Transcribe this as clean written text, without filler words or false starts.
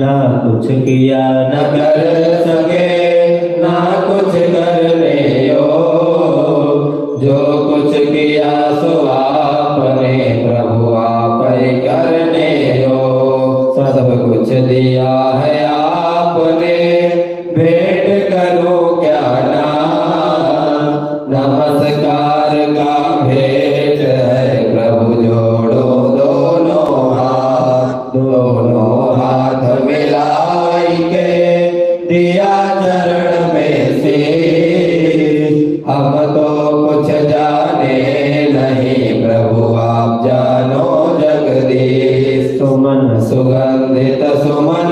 ना कुछ किया न कर सके ना कुछ करने हो, जो कुछ किया सो आपने प्रभु आप ही करने हो। सब कुछ दिया है आपने भेंट करो क्या नाम, नमस्कार का भेंट है प्रभु जोड़ो दोनों हाथ मिलाई के दिया चरण में से। हम तो कुछ जाने नहीं प्रभु आप जानो जगदीश। सुमन सुगंधित सुमन